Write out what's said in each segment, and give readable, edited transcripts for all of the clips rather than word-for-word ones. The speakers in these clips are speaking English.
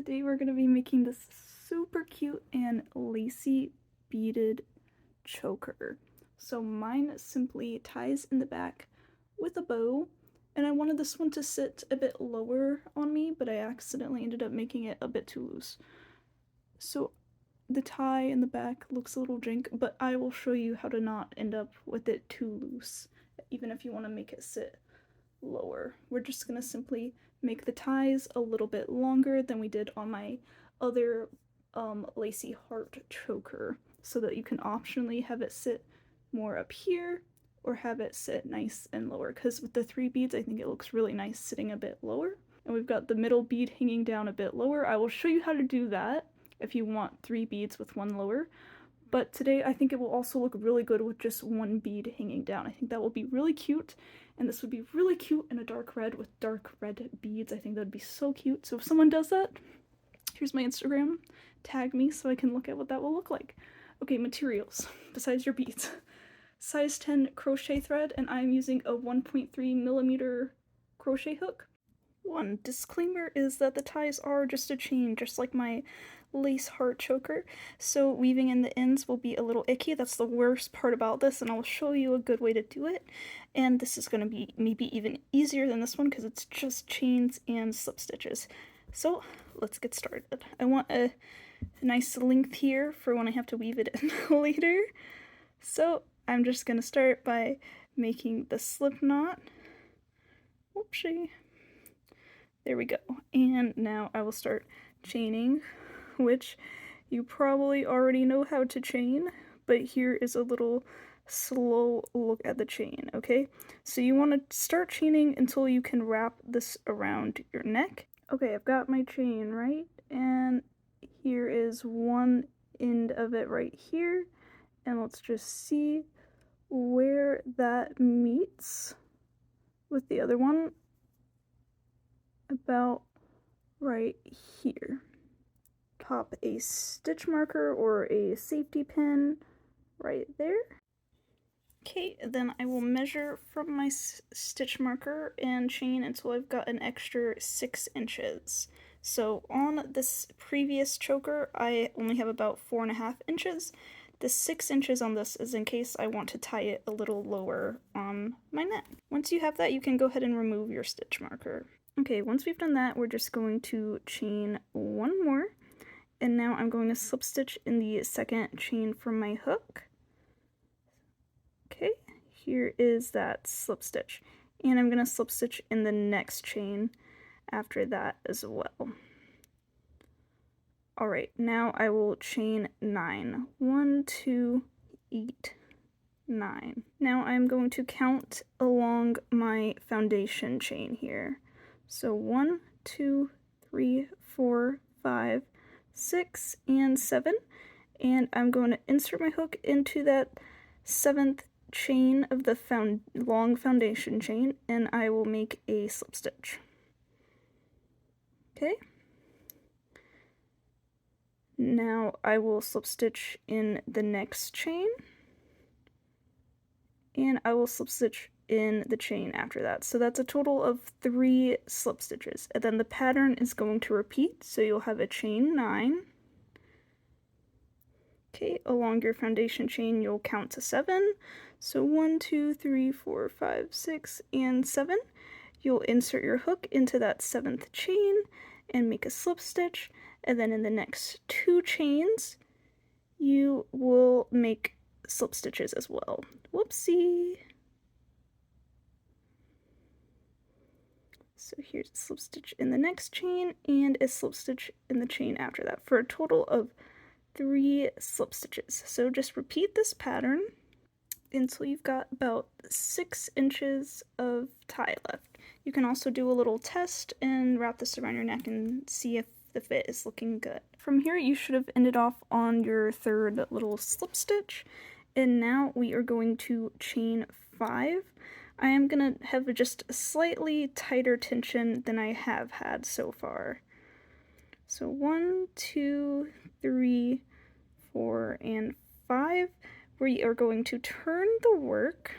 Today we're going to be making this super cute and lacy beaded choker. So mine simply ties in the back with a bow, and I wanted this one to sit a bit lower on me, but I accidentally ended up making it a bit too loose. So the tie in the back looks a little jank, but I will show you how to not end up with it too loose, even if you want to make it sit lower. We're just going to simply make the ties a little bit longer than we did on my other lacy heart choker, so that you can optionally have it sit more up here or have it sit nice and lower, because with the 3 beads I think it looks really nice sitting a bit lower. And we've got the middle bead hanging down a bit lower. I will show you how to do that if you want 3 beads with 1 lower, but today I think it will also look really good with just 1 bead hanging down. I think that will be really cute, and this would be really cute in a dark red with dark red beads. I think that would be so cute. So if someone does that, here's my Instagram, tag me so I can look at what that will look like. Okay, materials besides your beads. Size 10 crochet thread, and I'm using a 1.3mm crochet hook. One disclaimer is that the ties are just a chain, just like my lace heart choker, so weaving in the ends will be a little icky. That's the worst part about this, and I'll show you a good way to do it. And this is going to be maybe even easier than this one because it's just chains and slip stitches. So let's get started. I want a nice length here for when I have to weave it in later. So I'm just going to start by making the slip knot. Whoopsie. There we go. And now I will start chaining, which you probably already know how to chain, but here is a little slow look at the chain, okay? So you want to start chaining until you can wrap this around your neck. Okay, I've got my chain, right? And here is one end of it right here, and let's just see where that meets with the other one. About right here. Pop a stitch marker or a safety pin right there. Okay, then I will measure from my stitch marker and chain until I've got an extra 6 inches. So on this previous choker, I only have about 4.5 inches. The 6 inches on this is in case I want to tie it a little lower on my neck. Once you have that, you can go ahead and remove your stitch marker. Okay, once we've done that, we're just going to chain one more, and now I'm going to slip stitch in the second chain from my hook. Okay, here is that slip stitch, and I'm going to slip stitch in the next chain after that as well. Alright, now I will chain 9. 1, 2, 8, 9. Now I'm going to count along my foundation chain here. So 1, 2, 3, 4, 5, 6, and 7. And I'm going to insert my hook into that 7th chain of the long foundation chain, and I will make a slip stitch. Okay. Now I will slip stitch in the next chain, and I will slip stitch in the chain after that. So that's a total of 3 slip stitches, and then the pattern is going to repeat, so you'll have a chain 9. Okay, along your foundation chain you'll count to 7, so 1, 2, 3, 4, 5, 6, and 7. You'll insert your hook into that 7th chain and make a slip stitch, and then in the next 2 chains you will make slip stitches as well. Whoopsie! So here's a slip stitch in the next chain and a slip stitch in the chain after that for a total of 3 slip stitches. So just repeat this pattern until you've got about 6 inches of tie left. You can also do a little test and wrap this around your neck and see if the fit is looking good. From here you should have ended off on your 3rd little slip stitch, and now we are going to chain 5. I am going to have just a slightly tighter tension than I have had so far. So 1, 2, 3, 4, and 5. We are going to turn the work,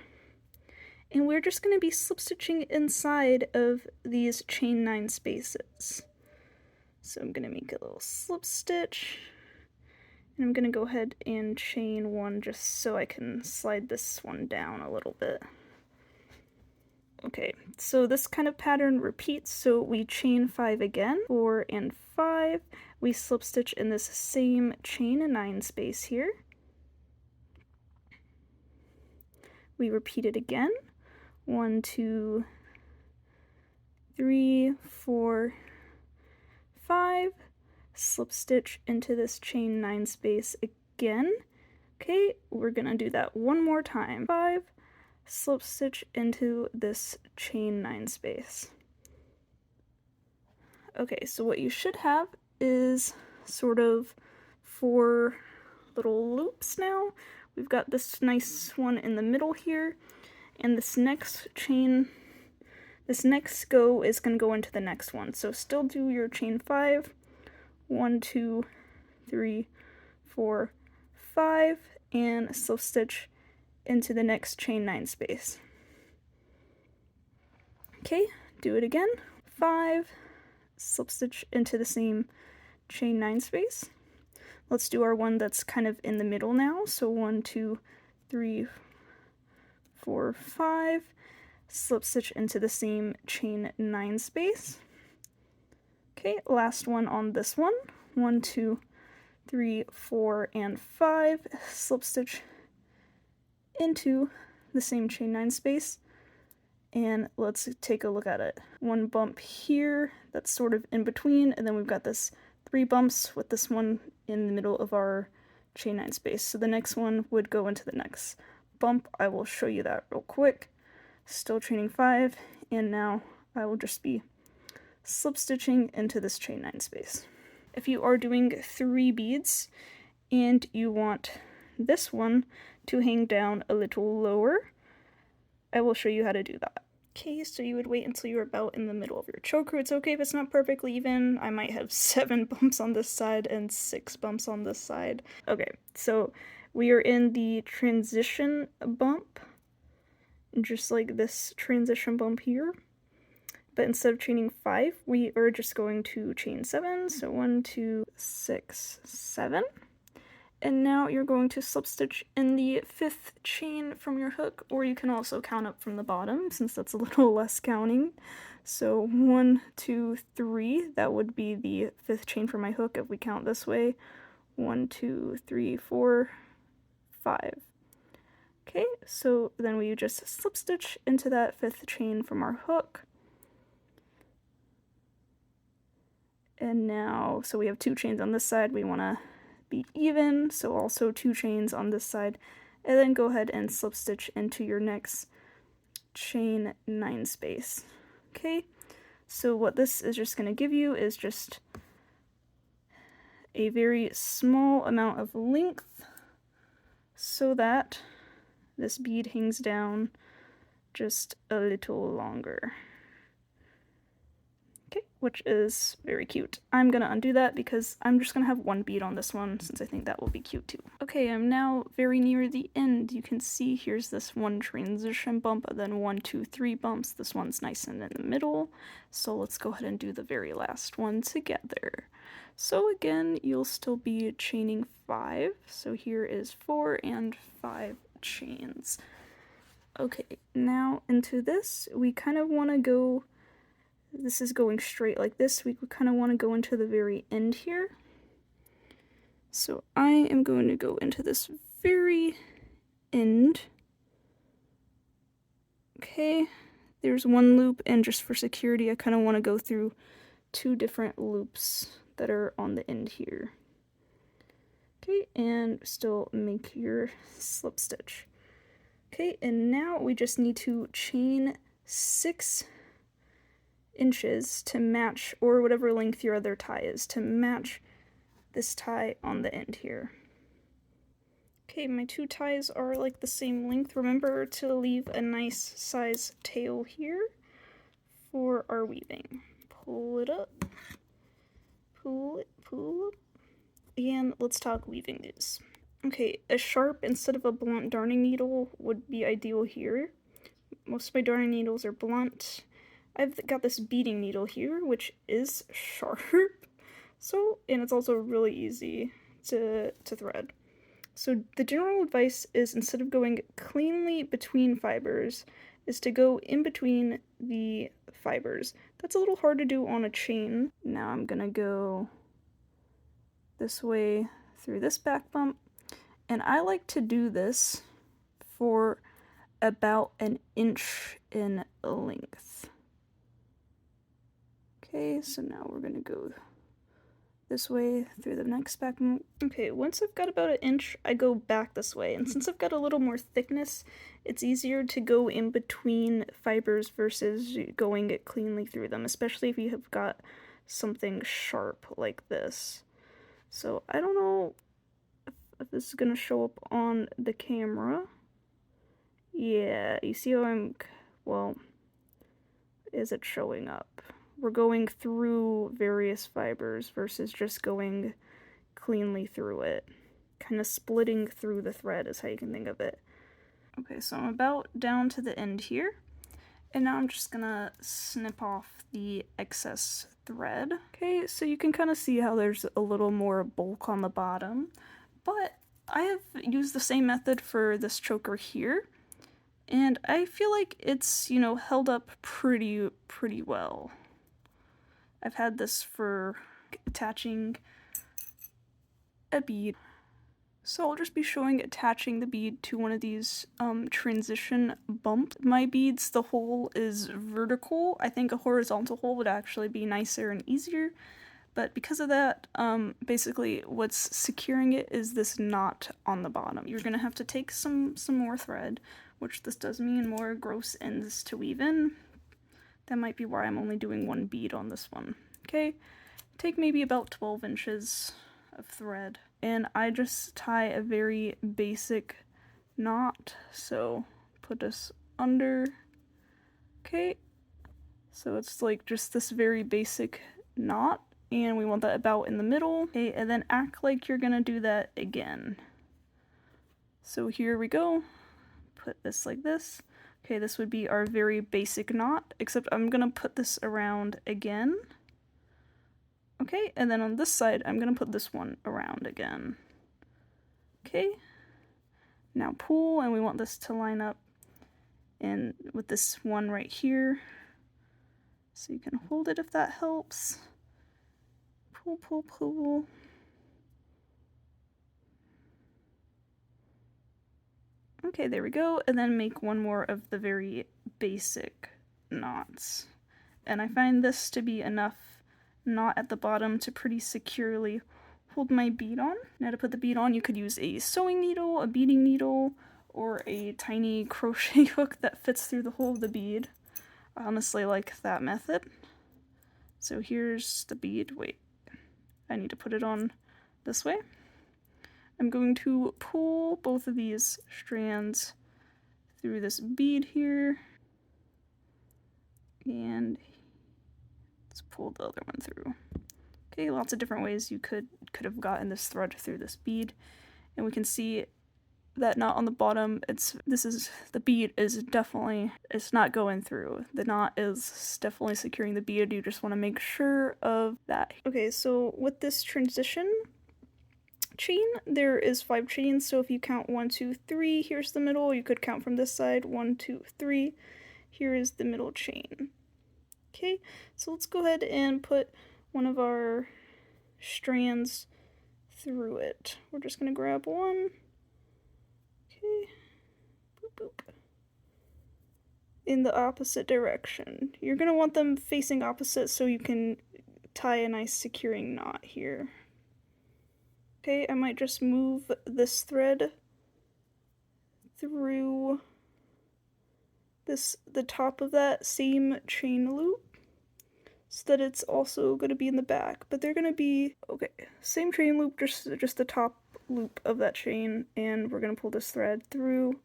and we're just going to be slip stitching inside of these chain 9 spaces. So I'm gonna make a little slip stitch, and I'm gonna go ahead and chain one just so I can slide this one down a little bit. Okay, so this kind of pattern repeats, so we chain 5 again, 4 and 5, we slip stitch in this same chain 9 space here. We repeat it again, 1, 2, 3, 4, 5, slip stitch into this chain 9 space again. Okay, we're gonna do that one more time. 5, slip stitch into this chain 9 space. Okay, so what you should have is sort of 4 little loops now. We've got this nice one in the middle here, and this next go is going to go into the next one. So still do your chain 5, 1, 2, 3, 4, 5, and slip stitch into the next chain 9 space. Okay, do it again. 5, slip stitch into the same chain 9 space. Let's do our one that's kind of in the middle now. So 1, 2, 3, 4, 5, slip stitch into the same chain 9 space. Okay, last one on this one. 1, 2, 3, 4, and 5, slip stitch into the same chain 9 space. And let's take a look at it. One bump here that's sort of in between, and then we've got this 3 bumps with this one in the middle of our chain 9 space. So the next one would go into the next bump. I will show you that real quick. Still chaining 5, and now I will just be slip stitching into this chain 9 space. If you are doing 3 beads and you want this one to hang down a little lower, I will show you how to do that. Okay, so you would wait until you're about in the middle of your choker. It's okay if it's not perfectly even. I might have 7 bumps on this side and 6 bumps on this side. Okay, so we are in the transition bump, just like this transition bump here. But instead of chaining 5, we are just going to chain 7. So 1, 2, 6, 7. And now you're going to slip stitch in the 5th chain from your hook, or you can also count up from the bottom since that's a little less counting. So 1, 2, 3, that would be the 5th chain from my hook if we count this way. 1, 2, 3, 4, 5. Okay, so then we just slip stitch into that 5th chain from our hook. And now, so we have 2 chains on this side, we want to be even, so also 2 chains on this side, and then go ahead and slip stitch into your next chain 9 space. Okay, so what this is just going to give you is just a very small amount of length so that this bead hangs down just a little longer. Okay, which is very cute. I'm gonna undo that because I'm just gonna have 1 bead on this one since I think that will be cute too. Okay, I'm now very near the end. You can see here's this 1 transition bump, and then 1, 2, 3 bumps. This one's nice and in the middle. So let's go ahead and do the very last one together. So again, you'll still be chaining 5. So here is 4 and 5 chains. Okay, now into this, we kind of want to go, this is going straight like this, we kind of want to go into the very end here. So I am going to go into this very end. Okay, there's 1 loop, and just for security, I kind of want to go through 2 different loops that are on the end here. Okay, and still make your slip stitch. Okay, and now we just need to chain 6 inches to match, or whatever length your other tie is, to match this tie on the end here. Okay, my 2 ties are like the same length. Remember to leave a nice size tail here for our weaving. Pull it up, pull it up, and let's talk weaving news. Okay, a sharp instead of a blunt darning needle would be ideal here. Most of my darning needles are blunt. I've got this beading needle here, which is sharp, So, and it's also really easy to thread. So the general advice is, instead of going cleanly between fibers, is to go in between the fibers. That's a little hard to do on a chain. Now I'm gonna go this way through this back bump, and I like to do this for about an inch in length. Okay, so now we're gonna go this way through the next back. Okay, once I've got about an inch, I go back this way, and since I've got a little more thickness, it's easier to go in between fibers versus going it cleanly through them, especially if you have got something sharp like this. So I don't know if this is gonna show up on the camera. Yeah, you see how well, is it showing up? We're going through various fibers versus just going cleanly through it. Kind of splitting through the thread is how you can think of it. Okay, so I'm about down to the end here, and now I'm just gonna snip off the excess thread. Okay, so you can kind of see how there's a little more bulk on the bottom, but I have used the same method for this choker here, and I feel like it's, you know, held up pretty well. I've had this for attaching a bead. So I'll just be showing attaching the bead to one of these transition bumps. My beads, the hole is vertical. I think a horizontal hole would actually be nicer and easier, but because of that, basically what's securing it is this knot on the bottom. You're gonna have to take some more thread, which this does mean more gross ends to weave in. That might be why I'm only doing one bead on this one. Okay, take maybe about 12 inches of thread, and I just tie a very basic knot. So put this under. Okay, so it's like just this very basic knot, and we want that about in the middle. Okay, and then act like you're gonna do that again. So here we go. Put this like this. Okay, this would be our very basic knot, except I'm gonna put this around again. Okay, and then on this side, I'm gonna put this one around again. Okay, now pull, and we want this to line up and with this one right here. So you can hold it if that helps. Pull, pull, pull. Okay, there we go, and then make one more of the very basic knots. And I find this to be enough knot at the bottom to pretty securely hold my bead on. Now to put the bead on, you could use a sewing needle, a beading needle, or a tiny crochet hook that fits through the hole of the bead. I honestly like that method. So here's the bead. Wait, I need to put it on this way. I'm going to pull both of these strands through this bead here, and let's pull the other one through. Okay, lots of different ways you could have gotten this thread through this bead, and we can see that knot on the bottom. The bead is definitely, it's not going through. The knot is definitely securing the bead. You just want to make sure of that. Okay, so with this transition chain, there is 5 chains, so if you count 1, 2, 3, here's the middle. You could count from this side, 1, 2, 3. Here is the middle chain. Okay, so let's go ahead and put one of our strands through it. We're just gonna grab one. Okay, boop, boop. In the opposite direction. You're gonna want them facing opposite so you can tie a nice securing knot here. Okay, I might just move this thread through the top of that same chain loop so that it's also going to be in the back, but they're going to be, okay, same chain loop, just the top loop of that chain, and we're going to pull this thread through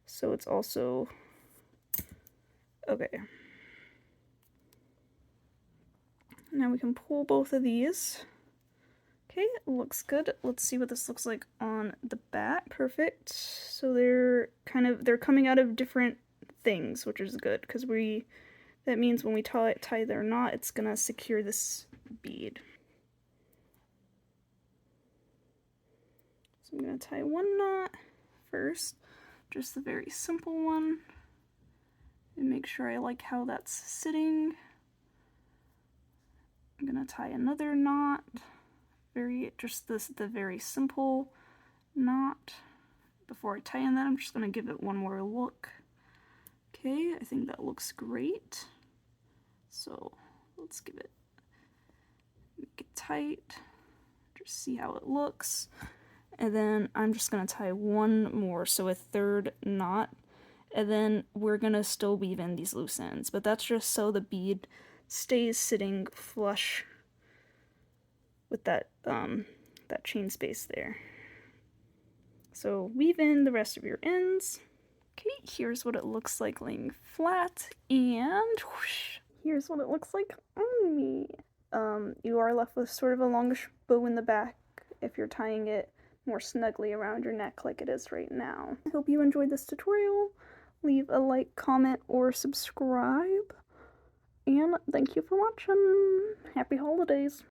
so it's also, okay. Now we can pull both of these. Okay, it looks good. Let's see what this looks like on the back. Perfect. So they're coming out of different things, which is good, because that means when we tie their knot, it's gonna secure this bead. So I'm going to tie one knot first, just the very simple one, and make sure I like how that's sitting. I'm going to tie another knot, the very simple knot. Before I tie in that, I'm just going to give it one more look. Okay, I think that looks great. So let's make it tight, just see how it looks. And then I'm just going to tie one more, so a third knot. And then we're going to still weave in these loose ends, but that's just so the bead stays sitting flush with that chain space there. So weave in the rest of your ends. Okay, here's what it looks like laying flat, and whoosh, here's what it looks like on me. You are left with sort of a longish bow in the back if you're tying it more snugly around your neck like it is right now. I hope you enjoyed this tutorial. Leave a like, comment, or subscribe. And thank you for watching. Happy holidays.